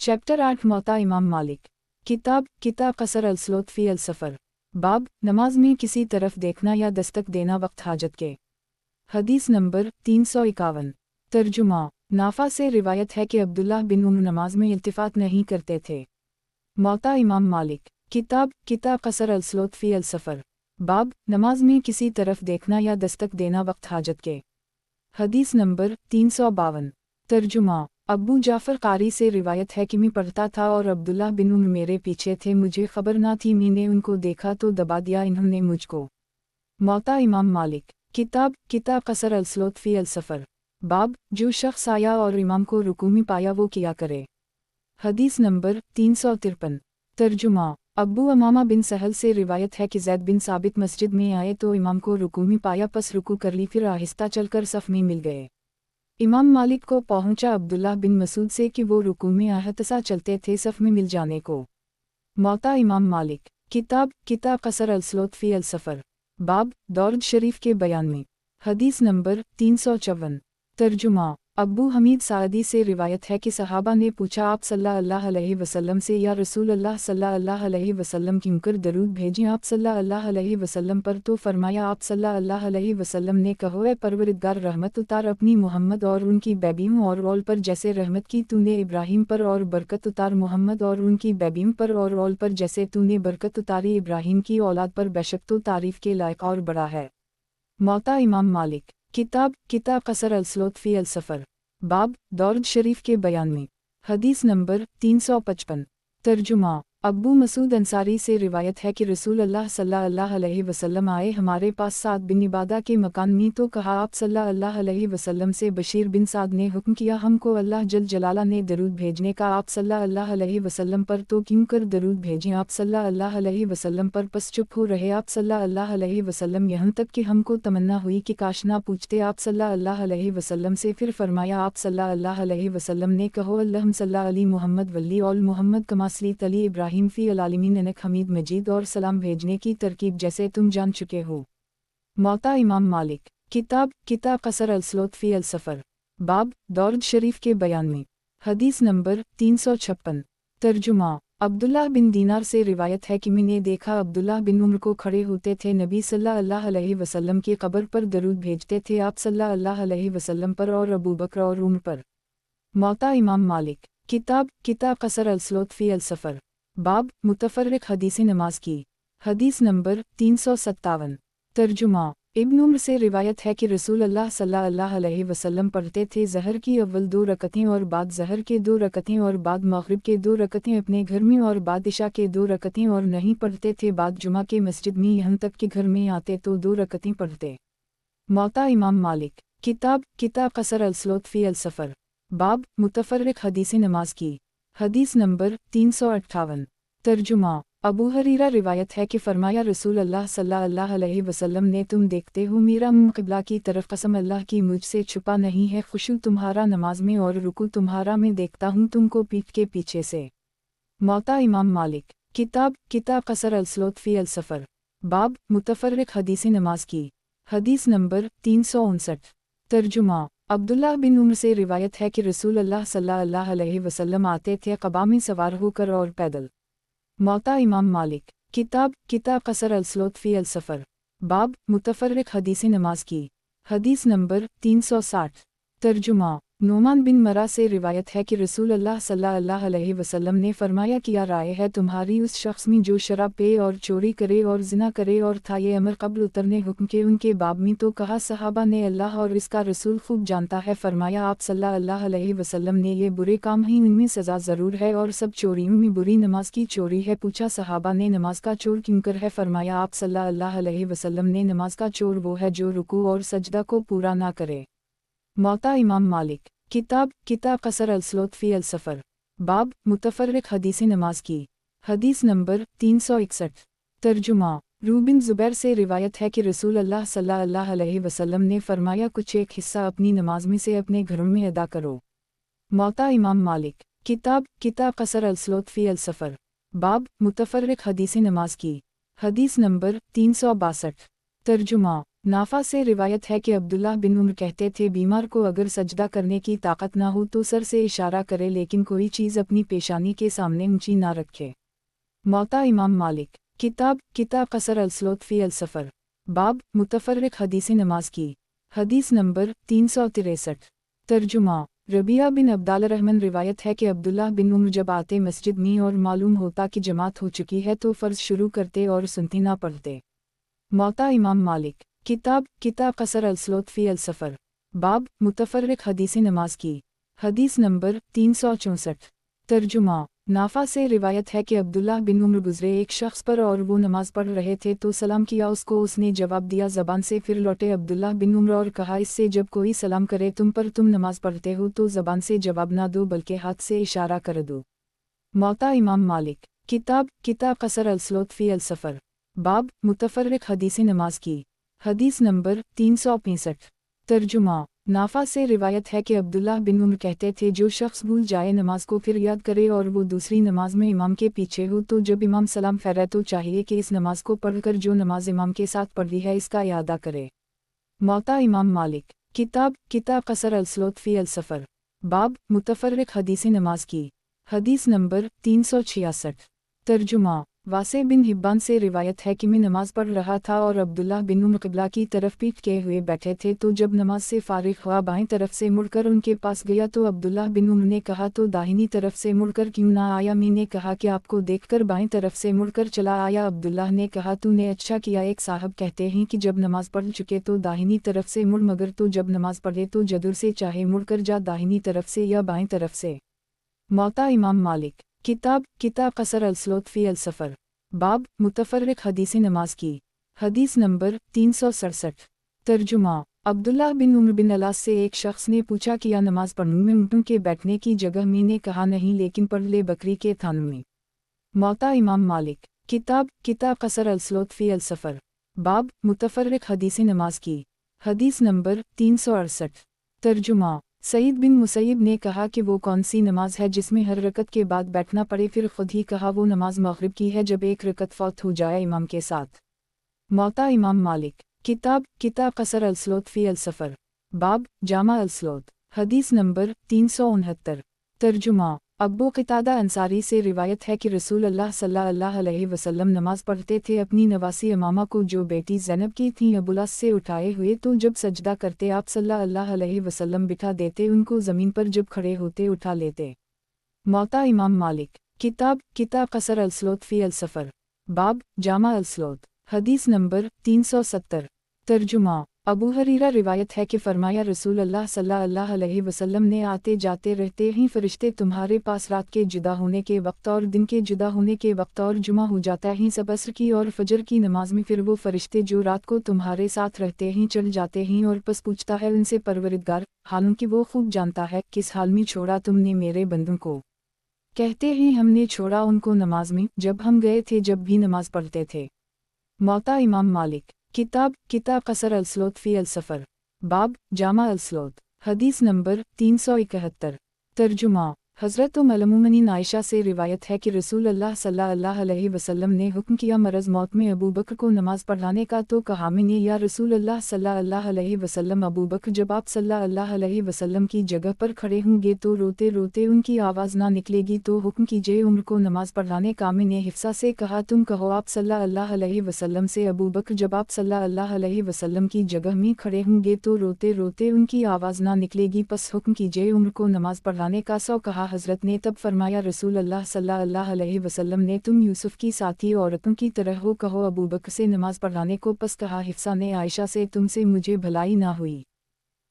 Chapter 8 मौता इमाम मालिक। किताब कसर अलस्लोत फ़ी अलसफ़र। बाब नमाज में किसी तरफ देखना या दस्तक देना वक्त हाजत के। हदीस नंबर 351। तर्जुमा। नाफा से रिवायत है कि अब्दुल्लाह बिन उम्र नमाज में इल्तिफ़ात नहीं करते थे। मौता इमाम मालिक। किताब कसर अलस्लोत फ़ी अलसफ़र। बाब नमाज में किसी तरफ देखना या दस्तक देना वक्त हाजत के। हदीस नंबर 352। तर्जुमा। अब्बू जाफ़र कारी से रिवायत है कि मैं पढ़ता था और अब्दुल्लाह बिन उम्र मेरे पीछे थे, मुझे खबर ना थी, मैंने उनको देखा तो दबा दिया इन्होंने मुझको। मौता इमाम मालिक। किताब कसर अलस्लोत फ़ी अलसफ़र। बाब जो शख्स आया और इमाम को रुकू में पाया वो किया करे। हदीस नंबर 353। तर्जुमा। अब्बू अमामा बिन सहल से रिवायत है कि ज़ैद बिन साबित मस्जिद में आए तो इमाम को रुकू में पाया, पस रुकू कर ली, फिर आहिस्ता चलकर सफ़ में मिल गए। इमाम मालिक को पहुंचा अब्दुल्लाह बिन मसूद से कि वो रुकू में आहतसा चलते थे सफ़ में मिल जाने को। मौता इमाम मालिक। किताब कसर अलस्लोत फ़ी अलसफ़र। बाब दौरद शरीफ के बयान में। हदीस नंबर 354। तर्जुमा। अब्बू हमीद सादी से रिवायत है कि सहाबा ने पूछा आप सल्लल्लाहु अलैहि वसल्लम से, या रसूल अल्लाह सल्लल्लाहु अलैहि वसल्लम क्यों कर दरूद भेजें आप सल्लल्लाहु अलैहि वसल्लम पर, तो फरमाया आप सल्लल्लाहु अलैहि वसल्लम ने कहो ए परवरदिगार रहमत उतार अपनी मोहम्मद और उनकी बेबियों और औल पर जैसे रहमत की तूने इब्राहिम पर, और बरकत उतार मोहम्मद और उनकी बेबियों पर और औल पर जैसे तूने बरकत उतारी इब्राहिम की औलाद पर, बेशक तो तारीफ़ के लायक और बड़ा है। मौता इमाम मालिक। किताब कसर अलस्लोत फ़ी अलसफ़र। बाब दौरद शरीफ के बयान में। हदीस नंबर 355। तर्जुमा। अब्बू मसूद अंसारी से रिवायत है कि रसूल अल्लाह सल्लल्लाहु अलैहि वसल्लम आए हमारे पास साद बिन इबादा के मकान में, तो कहा आप सल्लल्लाहु अलैहि वसल्लम से, बशीर बिन साद ने हुक्म किया हमको अल्लाह जल जलाला ने दरूद भेजने का आप सल्लल्लाहु अलैहि वसल्लम पर, तो क्यों कर दरूद भेजें आप सल्लल्लाहु अलैहि वसल्लम पर, पस चुप हो रहे आप सल्लल्लाहु अलैहि वसल्लम, यहाँ तक कि हमको तमन्ना हुई कि काश ना पूछते आप सल्लल्लाहु अलैहि वसल्लम से। फिर फरमाया आप सल्लल्लाहु अलैहि वसल्लम ने कहो अल्लाहुम्मा सल्ली अली मुहम्मद वल्ली औल मुहम्मद कमा सल्लैत अली इब्राहिम फ़ी अल-आलमीन इन्नका हमीद मजीद, और सलाम भेजने की तरकीब जैसे तुम जान चुके हो। मौता इमाम मालिक। किताब कसर अलस्लोत फ़ी अलसफ़र। बाब दौरद शरीफ के बयान में। हदीस नंबर 356। तर्जुमा। अब्दुल्लाह बिन दीनार से रिवायत है कि मैंने देखा अब्दुल्लाह बिन उम्र को खड़े होते थे, नबी सल्लल्लाहु अलैहि वसल्लम की कब्र पर दरूद भेजते थे आप सल्लल्लाहु अलैहि वसल्लम पर और अबू बकर और उमर पर। मौता इमाम मालिक। किताब कसर अलस्लोत फ़ी अलसफ़र। बाब मुतफर्रिक हदीस नमाज की। हदीस नंबर 357। तर्जुमा। इब्न उम्र से रिवायत है कि रसूल अल्लाह सल्लल्लाहु अलैहि वसल्लम पढ़ते थे ज़हर की अव्वल 2 रकतें और बाद ज़हर के 2 रकतें और बाद मग़रिब के 2 रकतें अपने घर में, और बाद इशा के 2 रकतें, और नहीं पढ़ते थे बाद जुमा के मस्जिद में, यहाँ तक कि घर में आते तो 2 रकतें पढ़ते। मौता इमाम मालिक। किताब कसर अलस्लोत फ़ी अलसफ़र। बाब मुतफर्रिक हदीस नमाज की। हदीस नंबर 358। तर्जुमा। अबू हरीरा रिवायत है कि फरमाया रसूल अल्लाह सल्लल्लाहु अलैहि वसल्लम ने तुम देखते हो मेरा मुँह क़िबला की तरफ, कसम अल्लाह की मुझसे छुपा नहीं है, खुशू तुम्हारा नमाज में और रुकू तुम्हारा में देखता हूँ तुमको पीठ के पीछे से। मौता इमाम मालिक। किताब कसर अलस्लोत फ़ी अलसफ़र। बाब मुतफर्रिक हदीस नमाज की। हदीस नंबर 359। तर्जुमा। अब्दुल्लाह बिन उम्र से रिवायत है कि रसूल अल्लाह सल्लल्लाहु अलैहि वसल्लम आते थे क़बा में सवार होकर और पैदल। मौता इमाम मालिक। किताब कसर अलस्लोत फ़ी अलसफ़र। बाब मुतफर्रिक हदीस नमाज की। हदीस नंबर 360। तर्जुमा। नोमान बिन मरा से रिवायत है कि रसूल अल्लाह सल्लल्लाहु अलैहि वसल्लम ने फरमाया किया राय है तुम्हारी उस शख्स में जो शराब पे और चोरी करे और ज़िना करे, और था ये अमर कब्ल उतरने हुक्म के उनके बाब में, तो कहा सहाबा ने अल्लाह और इसका रसूल खूब जानता है। फरमाया आप सल्लल्लाहु अलैहि वसल्लम ने ये बुरे काम ही उनमें सज़ा ज़रूर है, और सब चोरियों में बुरी नमाज की चोरी है। पूछा सहाबा ने नमाज का चोर क्यों कर है? फरमाया आप सल्लल्लाहु अलैहि वसल्लम ने नमाज का चोर वो है जो रुकू और सजदा को पूरा ना करे। मौता इमाम मालिक। किताब कसर अलस्लोत फ़ी अलसफ़र। बाब मुतफर्रिक हदीस नमाज की। हदीस नंबर 361। तर्जुमा। रूबिन ज़ुबैर से रिवायत है कि रसूल अल्लाह सल्लल्लाहु अलैहि वसल्लम ने फरमाया कुछ एक हिस्सा अपनी नमाज में से अपने घरों में अदा करो। मौता इमाम मालिक। किताब कसर अलस्लोत फ़ी अलसफ़र। बाब मुतफर्रिक हदीस नमाज की। हदीस नंबर 362। तर्जुमा। नाफा से रिवायत है कि अब्दुल्लाह बिन उम्र कहते थे, बीमार को अगर सजदा करने की ताकत ना हो तो सर से इशारा करे, लेकिन कोई चीज़ अपनी पेशानी के सामने ऊंची ना रखे। मौता इमाम मालिक। किताब कसर अलसलोत फ़ी अलसफ़र। बाब मुतफर्रिक हदीस नमाज की। हदीस नंबर 363। तर्जुमा। रबिया बिन अब्दाल रहमान रिवायत है कि अब्दुल्लाह बिन उम्र जब आते मस्जिद में और मालूम होता कि जमात हो चुकी है तो फ़र्ज शुरू करते और सुन्नतें ना पढ़ते। मौता इमाम मालिक। किताब कसर अलसलोत फ़ी अलसफ़र। बाब मुतफर्रिक हदीस नमाज की। हदीस नंबर 364। तर्जुमा। नाफा से रिवायत है कि अब्दुल्लाह बिन उम्र गुजरे एक शख्स पर और वो नमाज पढ़ रहे थे तो सलाम किया उसको, उसने जवाब दिया ज़बान से, फिर लौटे अब्दुल्लाह बिन उम्र और कहा, इससे जब कोई सलाम करे तुम पर, तुम नमाज पढ़ते हो तो ज़बान से जवाब ना दो बल्कि हाथ से इशारा कर दो। मौता इमाम मालिक। किताब कसर अलसलोत फ़ी अलसफ़र। बाब मुतफर्रिक हदीस नमाज की। हदीस नंबर 365। तर्जुमा। नाफा से रिवायत है कि अब्दुल्लाह बिन उम्र कहते थे, जो शख्स भूल जाए नमाज को फिर याद करे और वो दूसरी नमाज में इमाम के पीछे हो तो जब इमाम सलाम फेरे तो चाहिए कि इस नमाज को पढ़कर जो नमाज इमाम के साथ पढ़ी है इसका इआदा करे। मौता इमाम मालिक। किताब कसर अलसलोत फ़ी अलसफ़र। बाब मुतफर्रिक हदीस नमाज की। हदीस नंबर 366। तर्जुमा। वासे बिन हिब्बान से रिवायत है कि मैं नमाज पढ़ रहा था और अब्दुल्लाह बिन उम्र क़िबला की तरफ पीठ किए हुए बैठे थे, तो जब नमाज से फारिग हुआ बाएं तरफ से मुड़कर उनके पास गया तो अब्दुल्लाह बिन उम्र ने कहा, तो दाहिनी तरफ से मुड़कर क्यों ना आया? मैंने कहा कि आपको देखकर बाएं तरफ से मुड़कर चला आया। अब्दुल्लाह ने कहा, तूने अच्छा किया। एक साहब कहते हैं कि जब नमाज पढ़ चुके तो दाहिनी तरफ से मुड़, मगर तो जब नमाज पढ़े तो जदुर से चाहे मुड़कर जा, दाहिनी तरफ से या बाएं तरफ से। मौता इमाम मालिक। किताब कसर अलसलोत फ़ी अलसफ़र। बाब मुतफर्रिक हदीस नमाज की। हदीस नंबर 367। तर्जुमा। अब्दुल्लाह बिन उम्र बिन अलास से एक शख्स ने पूछा, किया नमाज पढ़ने में ऊँटों के बैठने की जगह? मैंने कहा नहीं, लेकिन पढ़ ले बकरी के थान में। मौता इमाम मालिक। किताब कसर अलसलोत फ़ी अलसफ़र। बाब मुतफर्रिक हदीस नमाज की। हदीस नंबर 368। तर्जुमा। सईद बिन मुसैयब ने कहा कि वो कौन सी नमाज है जिसमें हर रकत के बाद बैठना पड़े? फिर खुद ही कहा, वो नमाज मग़रिब की है जब एक रकत फौत हो जाए इमाम के साथ। मौता इमाम मालिक। किताब कसर अलसलोत फ़ी अलसफ़र। बाब जामा अलसलोत। हदीस नंबर 369। तर्जुमा। अब्बू क़तादा अंसारी से रिवायत है कि रसूल अल्लाह सल्लल्लाहु अलैहि वसल्लम नमाज पढ़ते थे अपनी नवासी अमामा को जो बेटी ज़ैनब की थी अबुलास से उठाए हुए, तो जब सजदा करते आप सल्लल्लाहु अलैहि वसल्लम बिठा देते, उनको ज़मीन पर जब खड़े होते उठा लेते। मौता इमाम मालिक। किताब कसर अलसलोत फ़ी अलसफ़र। बाब जामा अलसलोत। हदीस नंबर 370। तर्जुमा। अबू हरीरा रिवायत है कि फरमाया, रसूल अल्लाह सल्लल्लाहु अलैहि वसल्लम ने आते जाते रहते ही फरिश्ते तुम्हारे पास रात के जुदा होने के वक्त और दिन के जुदा होने के वक्त और जुमा हो जाता ही सब असर की और फजर की नमाज में, फिर वो फरिश्ते जो रात को तुम्हारे साथ रहते ही चल जाते हैं और बस पूछता है उनसे परवरिदगार, हालांकि वो खूब जानता है, किस हाल में छोड़ा तुमने मेरे बंदों को? कहते हैं, हमने छोड़ा उनको नमाज में, जब हम गए थे जब भी नमाज पढ़ते थे। मौता इमाम मालिक। किताब कसर अलसलोत फ़ी अलसफ़र। बाब जामा अलसलोत। हदीस नंबर 371। तर्जुमा। हज़रत उम्मुल आयशा से रिवायत है कि रसूल अल्लाह सल्लल्लाहु अलैहि वसल्लम ने हुक्म किया मरज़ मौत में अबू बकर को नमाज पढ़ाने का, तो कहा मैंने, या रसूल अल्लाह सल्लल्लाहु अलैहि वसल्लम, अबू बकर जब आप सल्लल्लाहु अलैहि वसल्लम की जगह पर खड़े होंगे तो रोते रोते उनकी आवाज़ ना निकलेगी, तो हुक्म कीजिए उम्र को नमाज पढ़ाने का। मैंने हिफ्सा से कहा, तुम कहो आप सल्लल्लाहु अलैहि वसल्लम से, अबू बकर जब आप सल्लल्लाहु अलैहि वसल्लम की जगह में खड़े होंगे तो रोते रोते उनकी आवाज़ ना निकलेगी, बस हुक्म कीजिए उम्र को नमाज पढ़ाने का। सो कहा। हज़रत ने तब फरमाया, रसूल अल्लाह सल्लल्लाहु अलैहि वसल्लम ने, तुम यूसुफ की साथी औरतों की तरह हो, कहो अबू बकर से नमाज पढ़ाने को। पस कहा हिफ्सा ने आयशा से, तुमसे मुझे भलाई ना हुई।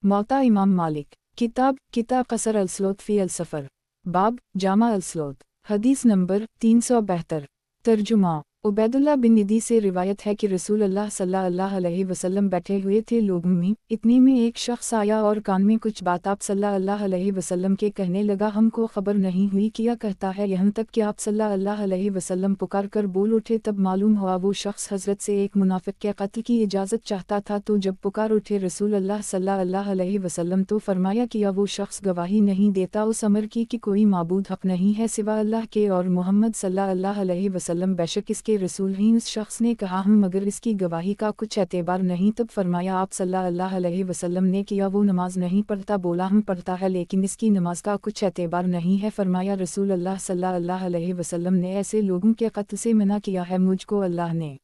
मौता इमाम मालिक। किताब कसर अलसलोत फ़ी अलसफ़र। बाब जामा अलसलोत। हदीस नंबर 372। तर्जुमा। उबैदुल्लाह बिन निदी से रिवायत है कि रसूल अल्लाह सल्लल्लाहु अलैहि वसल्लम बैठे हुए थे लोगों में, इतने में एक शख्स आया और कान में कुछ बात आप सल्लल्लाहु अलैहि वसल्लम के कहने लगा, हमको खबर नहीं हुई क्या कहता है, यहाँ तक कि आप सल्लल्लाहु अलैहि वसल्लम पुकार कर बोल उठे। तब मालूम हुआ वो शख्स हज़रत से एक मुनाफिक के कत्ल की इजाज़त चाहता था, तो जब पुकार उठे रसूल अल्लाह सल्लल्लाहु अलैहि वसल्लम तो फरमाया, किया वो शख्स गवाही नहीं देता उस अमर की कि कोई माबूद हक़ नहीं है सिवा अल्लाह के और मोहम्मद सल्लल्लाहु अलैहि वसल्लम बेशक इसके کے رسول ہیں۔ اس شخص نے کہا ہم، مگر اس کی گواہی کا کچھ اعتبار نہیں۔ تب فرمایا آپ صلی اللہ علیہ وسلم نے کیا وہ نماز نہیں پڑھتا؟ بولا ہم پڑھتا ہے لیکن اس کی نماز کا کچھ اعتبار نہیں ہے۔ فرمایا رسول اللہ صلی اللہ علیہ وسلم نے ایسے لوگوں کے قتل سے منع کیا ہے، مجھ کو اللہ نے۔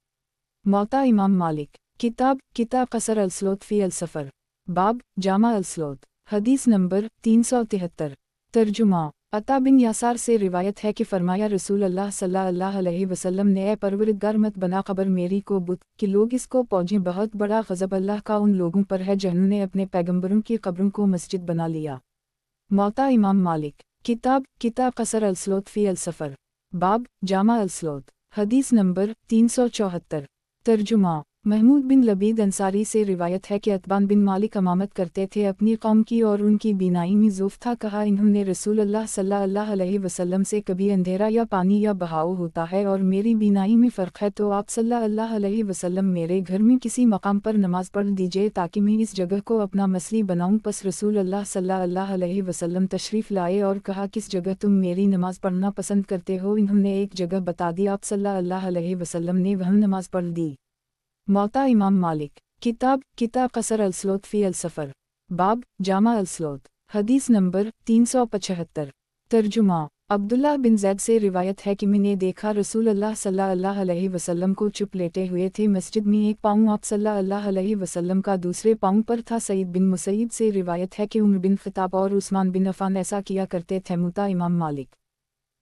موطا امام مالک، کتاب قصر الصلاۃ فی السفر، باب جامع الصلاۃ، حدیث نمبر 373۔ ترجمہ۔ عطا بن یاسار سے روایت ہے کہ فرمایا رسول اللہ صلی اللہ علیہ وسلم نے اے پروردگار مت بنا قبر میری کو بت کہ لوگ اس کو پوجیں، بہت بڑا غضب اللہ کا ان لوگوں پر ہے جنہوں نے اپنے پیغمبروں کی قبروں کو مسجد بنا لیا۔ موطا امام مالک، کتاب قصر الصلاۃ فی السفر، باب جامع الصلاۃ، حدیث نمبر 374۔ ترجمہ۔ محمود بن لبید انصاری سے روایت ہے کہ اتبان بن مالک امامت کرتے تھے اپنی قوم کی اور ان کی بینائی میں ضعف تھا۔ کہا انہوں نے رسول اللہ صلی اللہ علیہ وسلم سے کبھی اندھیرا یا پانی یا بہاؤ ہوتا ہے اور میری بینائی میں فرق ہے تو آپ صلی اللہ علیہ وسلم میرے گھر میں کسی مقام پر نماز پڑھ دیجئے تاکہ میں اس جگہ کو اپنا مسلی بناؤں۔ پس رسول اللہ صلی اللہ علیہ وسلم تشریف لائے اور کہا کس جگہ تم میری نماز پڑھنا پسند کرتے ہو؟ انہوں نے ایک جگہ بتا دی، آپ صلی اللہ علیہ وسلم نے وہاں نماز پڑھ دی۔ موطا امام مالک، کتاب قصر الصلاۃ فی السفر، باب جامع الصلاۃ، حدیث نمبر 375۔ ترجمہ۔ عبداللہ بن زید سے روایت ہے کہ میں نے دیکھا رسول اللہ صلی اللہ علیہ وسلم کو چپ لیٹے ہوئے تھے مسجد میں، ایک پاؤں آپ صلی اللہ علیہ وسلم کا دوسرے پاؤں پر تھا۔ سعید بن مسیب سے روایت ہے کہ عمر بن خطاب اور عثمان بن عفان ایسا کیا کرتے تھے۔ موطا امام مالک،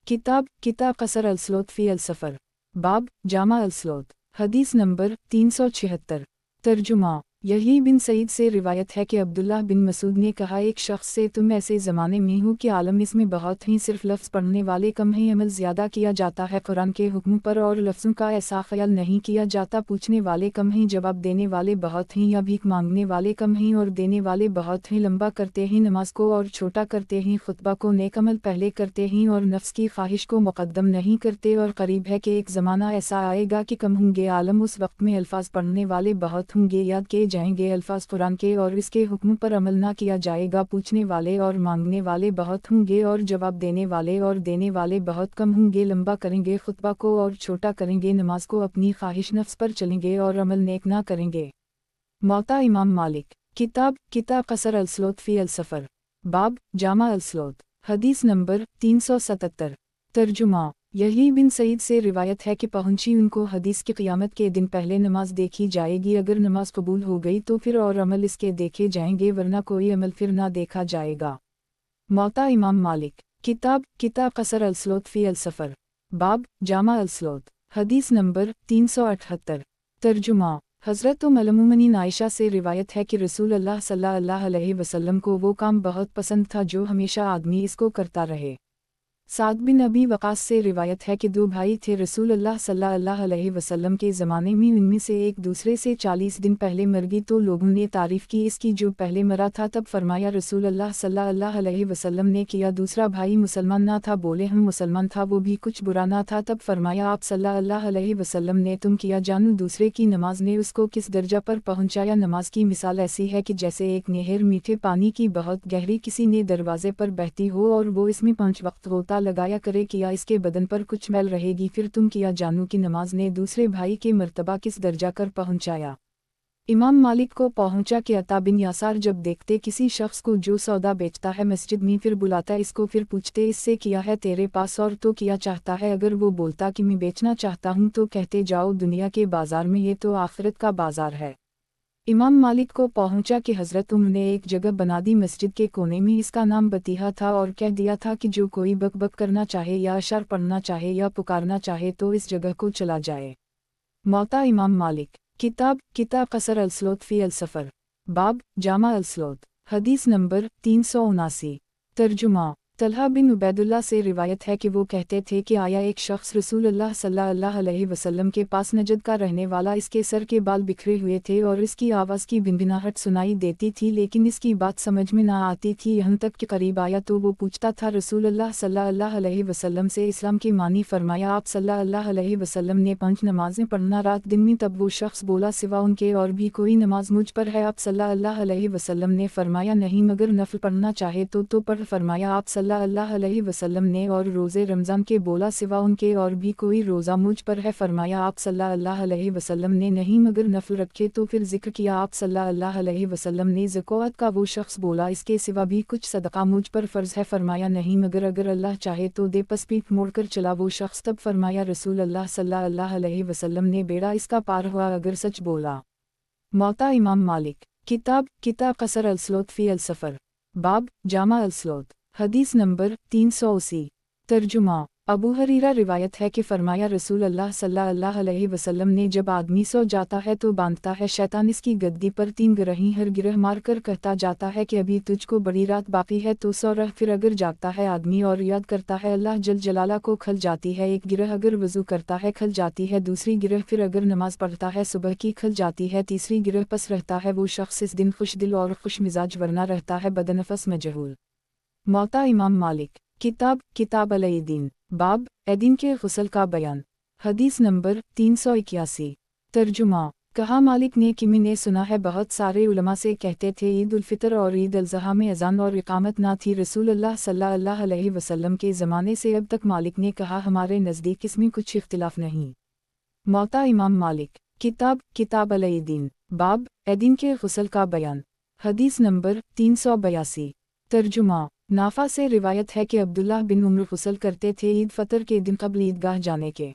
کتاب قصر الصلاۃ فی السفر، باب جامع الصلاۃ، حدیث نمبر 376۔ ترجمہ۔ یحییٰ بن سعید سے روایت ہے کہ عبداللہ بن مسعود نے کہا ایک شخص سے تم ایسے زمانے میں ہو کہ عالم اس میں بہت ہیں، صرف لفظ پڑھنے والے کم ہیں، عمل زیادہ کیا جاتا ہے قرآن کے حکم پر اور لفظوں کا ایسا خیال نہیں کیا جاتا، پوچھنے والے کم ہیں، جواب دینے والے بہت ہیں، یا بھیک مانگنے والے کم ہیں اور دینے والے بہت ہیں، لمبا کرتے ہیں نماز کو اور چھوٹا کرتے ہیں، خطبہ کو نیک عمل پہلے کرتے ہیں اور نفس کی خواہش کو مقدم نہیں کرتے، اور قریب ہے کہ ایک زمانہ ایسا آئے گا کہ کم ہوں گے عالم، اس وقت میں الفاظ پڑھنے والے بہت ہوں گے، یاد کیے جائیں گے الفاظ قرآن کے اور اس کے حکم پر عمل نہ کیا جائے گا، پوچھنے والے اور مانگنے والے بہت ہوں گے اور جواب دینے والے اور دینے والے بہت کم ہوں گے، لمبا کریں گے خطبہ کو اور چھوٹا کریں گے نماز کو، اپنی خواہش نفس پر چلیں گے اور عمل نیک نہ کریں گے۔ موطا امام مالک، کتاب قصر الصلاۃ فی السفر، باب جامع الصلاۃ، حدیث نمبر 377۔ ترجمہ۔ یحییٰ بن سعید سے روایت ہے کہ پہنچی ان کو حدیث کی قیامت کے دن پہلے نماز دیکھی جائے گی، اگر نماز قبول ہو گئی تو پھر اور عمل اس کے دیکھے جائیں گے، ورنہ کوئی عمل پھر نہ دیکھا جائے گا۔ موطا امام مالک، کتاب قصر الصلاۃ فی السفر، باب جامع الصلاۃ، حدیث نمبر 378۔ ترجمہ۔ حضرت ام المؤمنین عائشہ سے روایت ہے کہ رسول اللہ صلی اللہ علیہ وسلم کو وہ کام بہت پسند تھا جو ہمیشہ آدمی اس کو کرتا رہے۔ سعد بن ابی وقاص سے روایت ہے کہ دو بھائی تھے رسول اللہ صلی اللہ علیہ وسلم کے زمانے میں، ان میں سے ایک دوسرے سے 40 دن پہلے مر گئی تو لوگوں نے تعریف کی اس کی جو پہلے مرا تھا، تب فرمایا رسول اللہ صلی اللہ علیہ وسلم نے کیا دوسرا بھائی مسلمان نہ تھا؟ بولے ہم مسلمان تھا، وہ بھی کچھ برا نہ تھا، تب فرمایا آپ صلی اللہ علیہ وسلم نے تم کیا جانو دوسرے کی نماز نے اس کو کس درجہ پر پہنچایا؟ نماز کی مثال ایسی ہے کہ جیسے ایک نہر میٹھے پانی کی بہت گہری کسی نے دروازے پر بہتی ہو اور وہ اس میں 5 وقت غوطہ لگایا کرے، کیا اس کے بدن پر کچھ میل رہے گی؟ پھر تم کیا جانو کہ نماز نے دوسرے بھائی کے مرتبہ کس درجہ کر پہنچایا۔ امام مالک کو پہنچا کہ عطا بن یاسار جب دیکھتے کسی شخص کو جو سودا بیچتا ہے مسجد میں، پھر بلاتا اس کو، پھر پوچھتے اس سے کیا ہے تیرے پاس اور تو کیا چاہتا ہے؟ اگر وہ بولتا کہ میں بیچنا چاہتا ہوں تو کہتے جاؤ دنیا کے بازار میں، یہ تو آخرت کا بازار ہے۔ امام مالک کو پہنچا کہ حضرت عمر نے ایک جگہ بنا دی مسجد کے کونے میں، اس کا نام بطیحہ تھا، اور کہہ دیا تھا کہ جو کوئی بک بک کرنا چاہے یا اشعار پڑھنا چاہے یا پکارنا چاہے تو اس جگہ کو چلا جائے۔ موطا امام مالک، کتاب قصر الصلاۃ فی السفر، باب جامع الصلاۃ، حدیث نمبر 379۔ ترجمہ۔ طلحہ بن عبید اللہ سے روایت ہے کہ وہ کہتے تھے کہ آیا ایک شخص رسول اللہ صلی اللہ علیہ وسلم کے پاس، نجد کا رہنے والا، اس کے سر کے بال بکھرے ہوئے تھے اور اس کی آواز کی بنبناہٹ سنائی دیتی تھی لیکن اس کی بات سمجھ میں نہ آتی تھی، یہاں تک کہ قریب آیا تو وہ پوچھتا تھا رسول اللہ صلی اللہ علیہ وسلم سے اسلام کے معنی، فرمایا آپ صلی اللہ علیہ وسلم نے 5 نمازیں پڑھنا رات دن میں، تب وہ شخص بولا سوا ان کے اور بھی کوئی نماز مجھ پر ہے؟ آپ صلی اللہ علیہ وسلم نے فرمایا نہیں، مگر نفل پڑھنا چاہے تو پڑھ، فرمایا آپ صلی सल्लल्लाहु अलैहि वसल्लम ने और रोज़े रमज़ान के बोला सिवा उनके और भी कोई रोज़ा मुझ पर है। फरमाया आप सल्लल्लाहु अलैहि वसल्लम ने नहीं मगर नफल रखे। तो फिर जिक्र किया आप सल्लल्लाहु अलैहि वसल्लम ने ज़कात का। वो शख्स बोला इसके सिवा भी कुछ सदका मुझ पर फ़र्ज़ है। फरमाया नहीं मगर अगर अल्लाह चाहे तो दे। पस पीठ मोड़कर चला वो शख्स। तब फरमाया रसूल अल्लाह सल्लल्लाहु अलैहि वसल्लम ने बेड़ा इसका पार हुआ अगर सच बोला। मौता इमाम मालिक। किताब कसर अलस्लोत फ़ी अलसफ़र। बाब जामा अलस्लोत। हदीस नंबर 380। तर्जुमा। अबू हरीरा रिवायत है कि फरमाया रसूल अल्लाह सल्लल्लाहु अलैहि वसल्लम ने जब आदमी सो जाता है तो बांधता है शैतान इसकी गद्दी पर 3 गिरही हर गिरह मारकर कहता जाता है कि अभी तुझको बड़ी रात बाकी है तो सो रह। फिर अगर जागता है आदमी और याद करता है अल्लाह जल जलाला को खल जाती है एक गिरह। अगर वज़ू करता है खल जाती है दूसरी गिरह। फिर अगर नमाज पढ़ता है सुबह की खल जाती है तीसरी गिरह। पस रहता है वो शख्स इस दिन खुश दिल और खुश मिजाज वरना रहता है बदनफस मजहूल। मौता इमाम मालिक। किताब अलईदीन। बाब एदीन के गुस्ल का बयान। हदीस नंबर 381। तर्जुमा। कहा मालिक ने कि मैंने सुना है बहुत सारे उलमा से कहते थे ईद उल फितर और ईद अल ज़हा में अज़ान और इकामत ना थी रसूल अल्लाह सल्लल्लाहु अलैहि वसल्लम के ज़माने से अब तक। मालिक ने कहा हमारे नज़दीक इसमें कुछ इख्तिलाफ नहीं। मौता इमाम मालिक। किताब अलईदीन। बाब एदीन के गुस्ल का बयान। हदीस नंबर 382। तर्जुमा। नाफा से रिवायत है कि अब्दुल्लाह बिन उम्र गुस्ल करते थे ईद फतर के दिन कब्ल ईदगाह जाने के।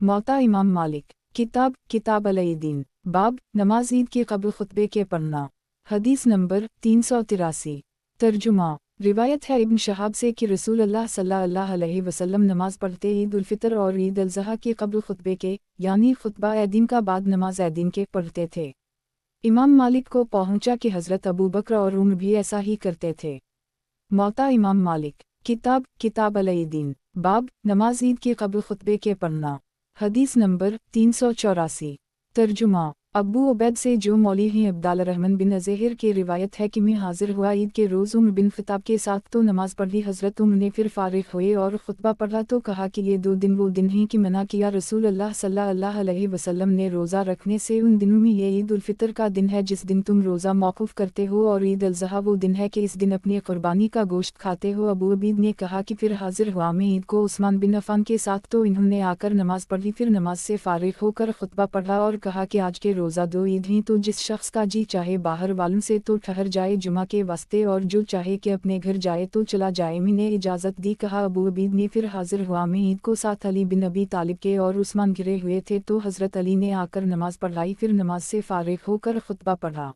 मौता इमाम मालिक। किताब अलईदीन। बाब नमाज ईद के कब्ल खुतबे के पढ़ना। हदीस नंबर 383। तर्जुमा। रिवायत है इब्न शहाब से कि रसूल अल्लाह सल्लल्लाहु अलैहि वसल्लम नमाज पढ़ते ईद उल फितर और ईद अल ज़हा के कब्ल खुतबे के यानी खुतबा ऐदीन का बाद नमाज ऐदीन के पढ़ते थे। इमाम मालिक को पहुंचा कि हज़रत अबू बकर और उमर भी ऐसा ही करते थे। मौता इमाम मालिक। किताब अलईदीन। बाब नमाज ईद के कब्ल खुतबे के पढ़ना। हदीस नंबर 384। तर्जुमा। अब्बू उबैद से जो मौली हैं अब्दाल रहमान बिन अज़हर की रिवायत है कि मैं हाजिर हुआ ईद के रोज़ उमर बिन ख़िताब के साथ तो नमाज पढ़ी। हज़रत उमर ने फिर फ़ारिग हुए और ख़ुतबा पढ़ा तो कहा कि ये 2 दिन वो दिन हैं कि मना किया रसूल अल्लाह सल्लल्लाहु अलैहि वसल्लम ने रोज़ा रखने से। उन दिनों में ये ईद उल फितर का दिन है जिस दिन तुम रोज़ा मौकूफ़ करते हो और ईद अल ज़हा वो दिन है कि इस दिन अपनी क़ुरबानी का गोश्त खाते हो। अबू अबीद ने कहा कि फिर हाजिर हुआ मैं ईद को उस्मान बिन अफ़ान के साथ तो इन्होंने आकर नमाज पढ़ी फिर नमाज से फ़ारिग होकर ख़ुतबा पढ़ा और कहा कि आज के रोज़ा 2 ईद हैं तो जिस शख्स का जी चाहे बाहर वालों से तो ठहर जाए जुमा के वास्ते और जो चाहे कि अपने घर जाए तो चला जाए। मैंने इजाज़त दी। कहा अबू अबीद ने फिर हाजिर हुआ मैं ईद को साथ अली बिन अबी तालिब के और उस्मान घिरे हुए थे तो हज़रत अली ने आकर नमाज पढ़ाई फिर नमाज से फ़ारिग होकर ख़ुतबा पढ़ा।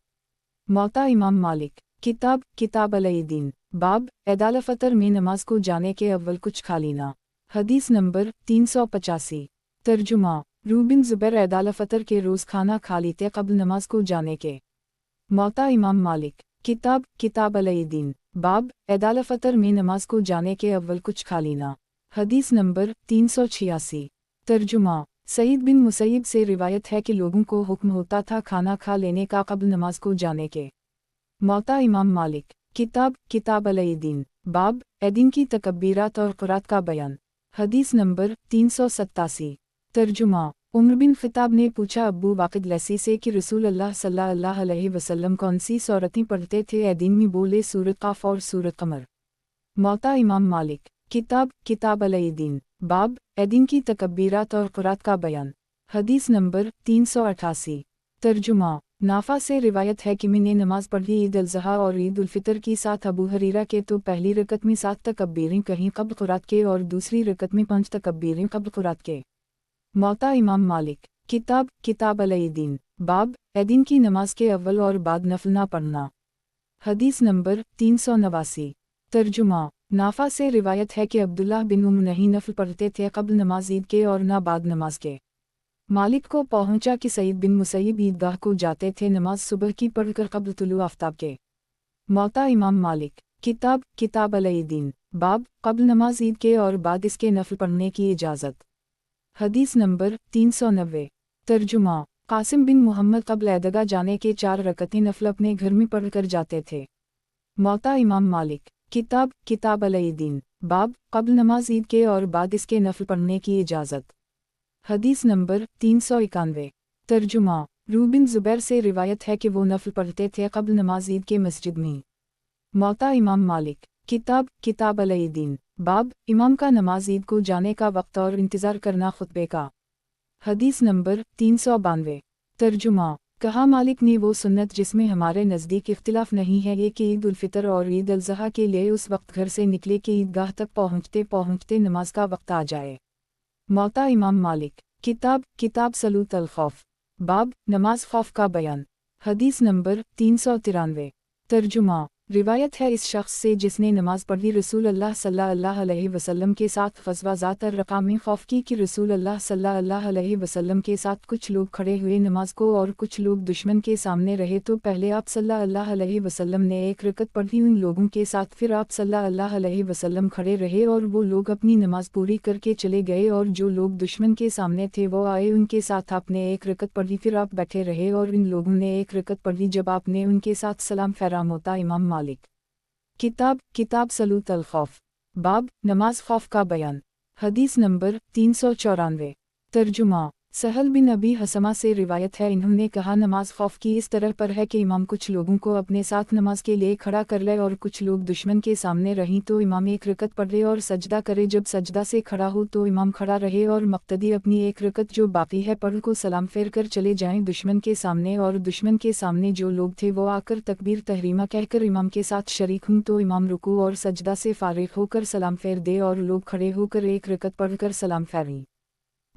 मौता इमाम मालिक। किताब अलईदीन। बाब ऐदाल फ़तर में नमाज को जाने के अव्वल कुछ खा लेना। हदीस नंबर 385। तर्जुमा। रूबिन ज़ुबैर ऐदाल फ़तर के रोज़ खाना खा लेते कब्ल नमाज को जाने के। मौता इमाम मालिक। किताब अलईदीन। बाब ऐदाल फ़तर में नमाज को जाने के अव्वल कुछ खा लेना। हदीस नंबर 386। तर्जुमा। सईद बिन मुसैयब से रिवायत है कि लोगों को हुक्म होता था खाना खा लेने का कब्ल नमाज को जाने के। मौता इमाम मालिक। किताब अलईदीन। बाब ऐदीन की तकब्बीरात और क़ुरात का बयान। हदीस नंबर 387। तर्जुमा। उमर बिन ख़िताब ने पूछा अब्बू वाक़िद लैसी से कि रसूल अल्लाह सल्लल्लाहु अलैहि वसल्लम कौन सी सूरतें पढ़ते थे ऐदीन में बोले सूरत क़ाफ़ और सूरत क़मर। मौता इमाम मालिक। किताब अलईदीन। बाब ऐदीन की तकब्बीरात और क़ुरात का बयान। हदीस नंबर 388। तर्जुमा। नाफा से रिवायत है कि मैंने नमाज पढ़ी ईद अल ज़हा और ईद उल फितर की साथ अबू हरीरा के तो पहली रकत में 7 तकब्बीरें कहीं कब्ल क़ुरात के और दूसरी रकत में 5 तकब्बीरें कब्ल क़ुरात के। मौता इमाम मालिक। किताब अलईदीन। बाब ऐदीन की नमाज के अव्वल और बाद नफल ना पढ़ना। हदीस नंबर 389। तर्जुमा। नाफा से रिवायत है कि अब्दुल्लाह बिन उम्र नहीं नफल पढ़ते थे कब्ल नमाज ईद के और ना बाद नमाज के। मालिक को पहुंचा कि सईद बिन मुसैयब ईदगाह को जाते थे नमाज सुबह की पढ़कर कब्ल तुलू आफ्ताब के। मौता इमाम मालिक। किताब अलईदीन। बाब कब्ल नमाज ईद के और बाद इसके नफल पढ़ने की इजाज़त। हदीस नंबर 390। तर्जुमा। कासिम बिन मोहम्मद कब्ल ऐदगा जाने के 4 रकतें नफल अपने घर में पढ़कर जाते थे। मौता इमाम मालिक। किताब अलईदीन। बाब कब्ल नमाज ईद के और बाद इसके नफल पढ़ने की इजाज़त। हदीस नंबर 391। तर्जुमा। रूबिन ज़ुबैर से रिवायत है कि वो नफल पढ़ते थे कब्ल नमाज ईद के मस्जिद में। मौता इमाम मालिक। किताब अल-दीन। बाब, इमाम का नमाज ईद को जाने का वक्त और इंतज़ार करना खुतबे का। हदीस नंबर 392। तर्जुमा। कहा, मालिक ने वो सुन्नत जिसमें हमारे नज़दीक इख्तिलाफ नहीं है ये कि ईद उल फितर और ईद अल ज़हा के लिए उस वक्त घर से निकले कि ईदगाह तक पहुँचते पहुँचते नमाज का वक्त आ जाए। मौता इमाम मालिक। किताब सलूत अल खौफ। बाब, नमाज खौफ का बयान। हदीस नंबर 393। तर्जुमा। रिवायत है इस शख्स से जिसने नमाज पढ़ी रसूल अल्लाह सल्लल्लाहु अलैहि वसल्लम के साथ ग़ज़वा ज़ात अर-रक़ा में खौफ की कि रसूल अल्लाह सल्लल्लाहु अलैहि वसल्लम के साथ कुछ लोग खड़े हुए नमाज को और कुछ लोग दुश्मन के सामने रहे तो पहले आप सल्लल्लाहु अलैहि वसल्लम ने एक रकत पढ़ी उन लोगों के साथ, फिर आप सल्लल्लाहु अलैहि वसल्लम खड़े रहे और वो लोग अपनी नमाज पूरी करके चले गए और जो लोग दुश्मन के सामने थे वो आए, उनके साथ आपने एक रकत पढ़ी, फिर आप बैठे रहे और इन लोगों ने एक रकत पढ़ी जब आपने उनके साथ सलाम फेरा। मौता इमाम मालिक। किताब सलूत अल खौफ। बाब, नमाज खौफ का बयान। हदीस नंबर 394। तर्जुमा। सहल बिन अबी हसमा से रिवायत है, इन्होंने कहा, नमाज खौफ की इस तरह पर है कि इमाम कुछ लोगों को अपने साथ नमाज के लिए खड़ा कर ले और कुछ लोग दुश्मन के सामने रहीं तो इमाम एक रकत पढ़े और सजदा करे, जब सजदा से खड़ा हो तो इमाम खड़ा रहे और मक्तदी अपनी एक रकत जो बाकी है पढ़ को सलाम फेर कर चले जाएं दुश्मन के सामने, और दुश्मन के सामने जो लोग थे वो आकर तकबीर तहरीमा कहकर इमाम के साथ शरीक हों तो इमाम रुकू और सजदा से फारिग होकर सलाम फेर दे और लोग खड़े होकर एक रकत पढ़ कर सलाम फेरें।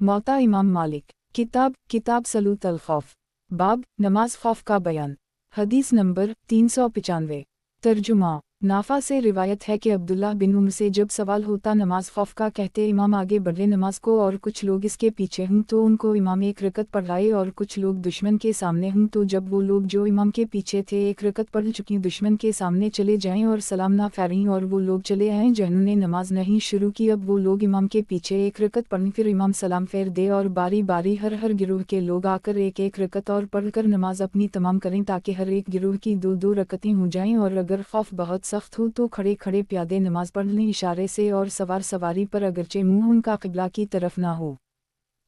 मौता इमाम मालिक। किताब सलूत अल खौफ। बाब, नमाज खौफ का बयान। हदीस नंबर 395। तर्जुमा। नाफा से रिवायत है कि अब्दुल्लाह बिन उम्र से जब सवाल होता नमाज खौफ का, कहते इमाम आगे बढ़े नमाज को और कुछ लोग इसके पीछे हों तो उनको इमाम एक रकत पढ़ाए, और कुछ लोग दुश्मन के सामने हों तो जब वो लोग जो इमाम के पीछे थे एक रकत पढ़ चुकी दुश्मन के सामने चले जाएं और सलाम ना फेरें, और वो लोग चले आएं जिन्होंने नमाज नहीं शुरू की, अब वो लोग इमाम के पीछे एक रकत पढ़ें, फिर इमाम सलाम फेर दे और बारी बारी हर गिरोह के लोग आकर एक एक रकत और पढ़कर नमाज अपनी तमाम करें ताकि हर एक गिरोह की दो रकतें हो जाएं, और अगर खौफ बहुत सख्त हो तो खड़े खड़े प्यादे नमाज पढ़ लें इशारे से, और सवार सवारी पर अगरचे मुंह उनका क़िबला की तरफ ना हो।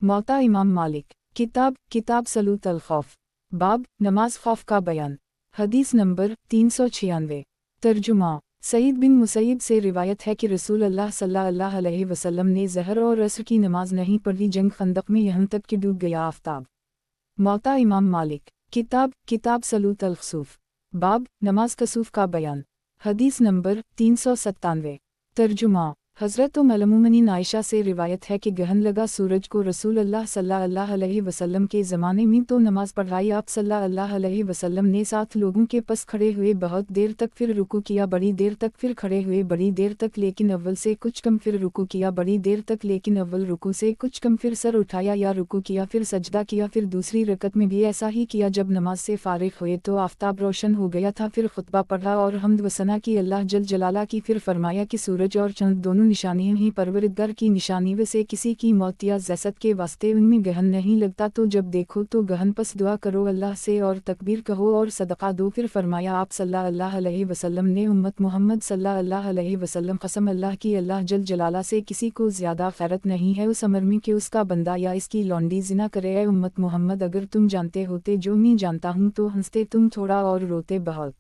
मौता इमाम मालिक। किताब सलूत अल खौफ। बाब, नमाज खौफ का बयान। हदीस नंबर 396। तर्जुमा। सईद बिन मुसैयब से रिवायत है कि रसूल अल्लाह सल्लल्लाहु अलैहि वसल्लम ने ज़हर और असर की नमाज नहीं पढ़ी जंग खंदक में यहाँ तक कि डूब गया आफ्ताब। मौता इमाम मालिक। किताब सलूत अल खसूफ। बाब, नमाज कसूफ का बयान। हदीस नंबर 397। तर्जुमा। हज़रत उम्मुल आयशा से रिवायत है कि गहन लगा सूरज को रसूल अल्लाह सल्लल्लाहु अलैहि वसल्लम के ज़माने में तो नमाज पढ़ाई आप सल्लल्लाहु अलैहि वसल्लम ने 7 लोगों के पास खड़े हुए बहुत देर तक, फिर रुकू किया बड़ी देर तक, फिर खड़े हुए बड़ी देर तक लेकिन अव्वल से कुछ कम, फिर रुकू किया बड़ी देर तक लेकिन अव्वल रुकू से कुछ कम, फिर सर उठाया या रुकू किया, फिर सजदा किया, फिर दूसरी रकत में भी ऐसा ही किया। जब नमाज से फारिग हुए तो आफ्ताब रोशन हो गया था, फिर खुतबा पढ़ा और हम्द व सना की अल्लाह जल जलाला की, फिर फरमाया कि सूरज और चंद दोनों निशानियां ही परवरदिगार की निशानी व से किसी की मौत या ज़ैसत के वास्ते उनमें गहन नहीं लगता, तो जब देखो तो गहन पस दुआ करो अल्लाह से और तकबीर कहो और सदका दो। फिर फरमाया आप सल्लल्लाहु अलैहि वसल्लम ने उम्मत मोहम्मद सल्लल्लाहु अलैहि वसल्लम कसम अल्लाह की अल्लाह जल जलाला से किसी को ज़्यादा खैरत नहीं है उस अमर में कि उसका बंदा या इसकी लौंडी ज़िना करे। ऐ उम्मत मोहम्मद, अगर तुम जानते होते जो मैं जानता हूँ तो हंसते तुम थोड़ा और रोते बहुत।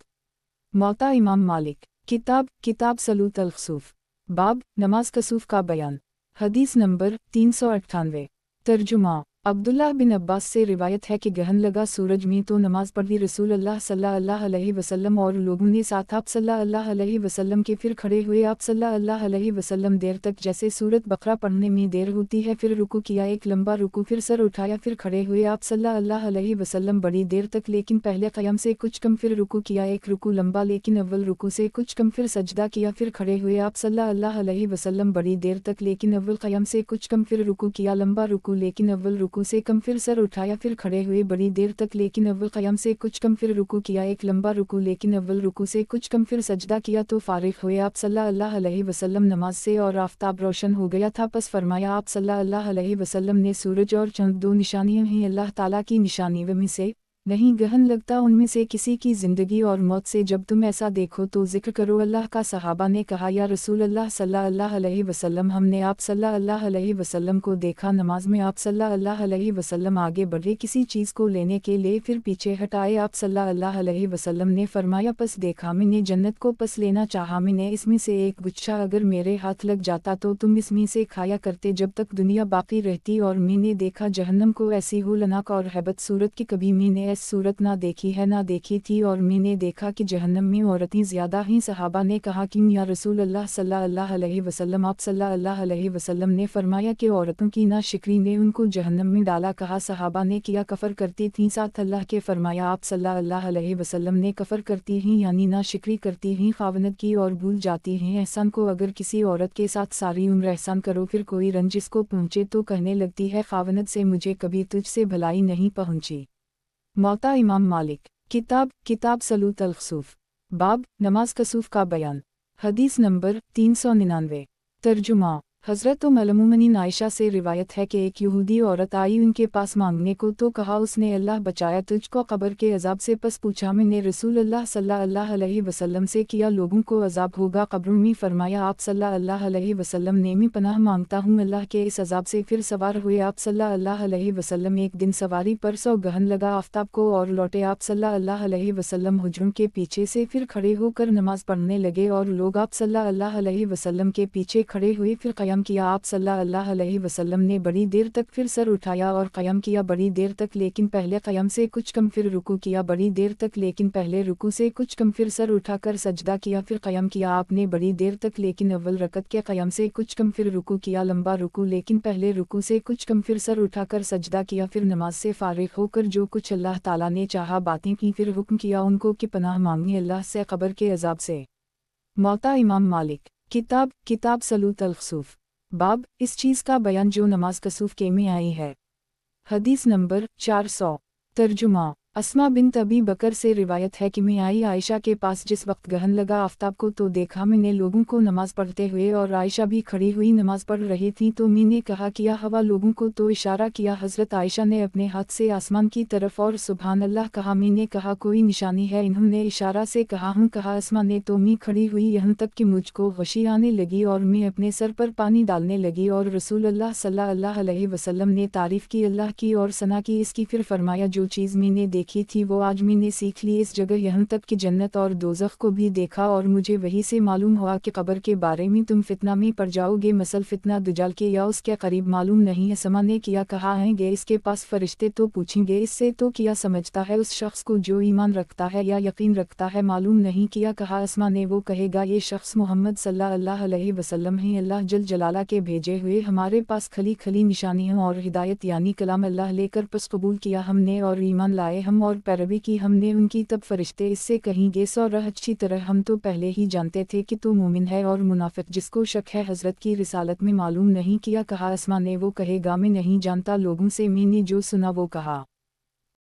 मौता इमाम मालिक। किताब सलूत अल खसूफ। बाब, नमाज कसूफ का बयान। हदीस नंबर 398। तर्जुमा। अब्दुल्लाह बिन अब्बास से रिवायत है कि गहन लगा सूरज में तो नमाज पढ़ी रसूल अल्लाह सल्लल्लाहु अलैहि वसल्लम और लोगों ने साथ आप सल्लल्लाहु अलैहि वसल्लम के, फिर खड़े हुए आप सल्लल्लाहु अलैहि वसल्लम देर तक जैसे सूरत बकरा पढ़ने में देर होती है, फिर रुकू किया एक लंबा रुकू, फिर सर उठाया, फिर खड़े हुए आप सल्लल्लाहु अलैहि वसल्लम बड़ी देर तक लेकिन पहले क़याम से कुछ कम, फिर रुकू किया एक रुकू लंबा लेकिन अव्वल रुकू से कुछ कम, फिर सजदा किया, फिर खड़े हुए आप सल्लल्लाहु अलैहि वसल्लम बड़ी देर तक लेकिन अव्वल क़याम से कुछ कम, फिर रुकू किया लंबा रुकू लेकिन अव्वल रुकू से कम, फिर सर उठाया, फिर खड़े हुए बड़ी देर तक लेकिन अव्वल क़याम से कुछ कम, फिर रुकू किया एक लंबा रुकू लेकिन अव्वल रुकू से कुछ कम, फिर सजदा किया तो फारिग हुए आप सल्लल्लाहु अलैहि वसल्लम नमाज से और आफ्ताब रोशन हो गया था। पस फरमाया आप सल्लल्लाहु अलैहि वसल्लम ने सूरज और चंद दो निशानियां हैं अल्लाह ताला की निशानी में से, नहीं गहन लगता उनमें से किसी की ज़िंदगी और मौत से। जब तुम ऐसा देखो तो ज़िक्र करो अल्लाह का। सहाबा ने कहा, या रसूल अल्लाह सल्लल्लाहु अलैहि वसल्लम, हमने आप सल्लल्लाहु अलैहि वसल्लम को देखा नमाज में। आप सल्लल्लाहु अलैहि वसल्लम आगे बढ़े किसी चीज़ को लेने के लिए, फिर पीछे हटाए। आप सल्लल्लाहु अलैहि वसल्लम ने फरमाया, पस देखा मैंने जन्नत को, पस लेना चाहा मैंने इसमें से एक गुच्छा, अगर मेरे हाथ लग जाता तो तुम इसमें से खाया करते जब तक दुनिया बाकी रहती। और मैंने देखा जहन्नम को ऐसी होलनाक और हैबत सूरत की कभी मैंने सूरत ना देखी है ना देखी थी। और मैंने देखा कि जहन्नम में औरतें ज़्यादा हैं। सहाबा ने कहा कि या रसूल अल्लाह सल्लल्लाहु अलैहि वसल्लम, आप सल्लल्लाहु अलैहि वसल्लम ने फरमाया कि औरतों की नाशिक्री ने उनको जहन्नम में डाला। कहा सहाबा ने किया कफ़र करती थीं साथ अल्लाह के। फरमाया आप सल्लल्लाहु अलैहि वसल्लम ने कफ़र करती हैं यानी नाशिक्री करती हैं खावनत की और भूल जाती हैं एहसान को। अगर किसी औरत के साथ सारी उम्र एहसान करो फिर कोई रंजिश को पहुँचे तो कहने लगती है खावनत से, मुझे कभी तुझसे भलाई नहीं पहुँची। मौता इमाम मालिक। किताब सलूत अल-खसूफ। बाब नमाज कसूफ का बयान। हदीस नंबर 399। तर्जुमा। हज़रत उम्मुल आयशा से रिवायत है कि एक यहूदी औरत आई उनके पास मांगने को, तो कहा उसने, अल्लाह बचाया तुझको कब्र के अजाब से। पस पूछा मैंने रसूल अल्लाह सल्लल्लाहु अलैहि वसल्लम से, किया लोगों को अजाब होगा कब्र में? फरमाया आप सल्लल्लाहु अलैहि वसल्लम ने, मैं पनाह मांगता हूँ अल्लाह के इस अजाब से। फिर सवार हुए आप सल्लल्लाहु अलैहि वसल्लम। एक दिन सवारी पर गहन लगा आफ्ताब को और लौटे आप सल्लल्लाहु अलैहि वसल्लम हुजरों के पीछे से। फिर खड़े होकर नमाज पढ़ने लगे और लोग आप सल्लल्लाहु अलैहि वसल्लम के पीछे खड़े हुए। फिर क़याम किया आप सल्लल्लाहु अलैहि वसल्लम ने बड़ी देर तक, फिर सर उठाया और क़याम किया बड़ी देर तक लेकिन पहले क़याम से कुछ कम, फिर रुकू किया बड़ी देर तक लेकिन पहले रुकू से कुछ कम, फिर सर उठाकर सजदा किया, फिर क़याम किया आपने बड़ी देर तक लेकिन अव्वल रकत के क़याम से कुछ कम, फिर रुकू किया लंबा रुकू लेकिन पहले रुकू से कुछ कम, फिर सर उठाकर सजदा किया, फिर नमाज से फ़ारिग़ होकर जो कुछ अल्लाह ताला ने चाहा बातें की, फिर हुक्म किया उनको कि पनाह मांगी अल्लाह से कब्र के अजाब से। मौता इमाम मालिक। किताब सलूत अल-खसूफ। बाब इस चीज़ का बयान जो नमाज कसूफ के में आई है। हदीस नंबर 400। तर्जुमा। अस्मा बिन्त अबी बकर से रिवायत है कि मैं आई आयशा के पास जिस वक्त गहन लगा आफ्ताब को, तो देखा मैंने लोगों को नमाज पढ़ते हुए और आयशा भी खड़ी हुई नमाज पढ़ रही थी। तो मैंने कहा किया हवा लोगों को, तो इशारा किया हज़रत आयशा ने अपने हाथ से आसमान की तरफ और सुभान अल्लाह कहा। मैंने कहा कोई निशानी है? इन्होंने इशारा से कहा हूँ। कहा अस्मा ने, तो मैं खड़ी हुई यहाँ तक कि मुझको गशी आने लगी और मैं अपने सर पर पानी डालने लगी। और रसूल अल्लाह सल्लल्लाहु अलैहि वसल्लम ने तारीफ़ की अल्लाह की और सना की इसकी। फिर फरमाया जो चीज़ मैंने देखी थी वो आज मैंने सीख ली इस जगह, यहाँ तक कि जन्नत और दोज़ख को भी देखा। और मुझे वही से मालूम हुआ कि कब्र के बारे में तुम फितना में पड़ जाओगे, मसल फितना दुजाल के या उसके करीब मालूम नहीं है। समा ने किया कहा आएंगे इसके पास फरिश्ते, तो पूछेंगे इससे तो किया समझता है उस शख्स को जो ईमान रखता है या यकीन रखता है? मालूम नहीं किया। कहा अस्मा ने, वो कहेगा ये शख्स मोहम्मद सल्लल्लाहु अलैहि वसल्लम हैं, अल्लाह जल जलाला के भेजे हुए, हमारे पास खली खली निशानियाँ और हिदायत यानी कलाम अल्लाह लेकर पस कबूल किया हमने और ईमान लाए हम और पैरवी की हमने उनकी। तब फरिश्ते इससे कहेंगे सौरह अच्छी तरह हम तो पहले ही जानते थे कि तू मोमिन है और मुनाफिक जिसको शक है हज़रत की रिसालत में मालूम नहीं किया। कहा अस्मा ने, वो कहेगा मैं नहीं जानता लोगों से मैंने जो सुना वो कहा।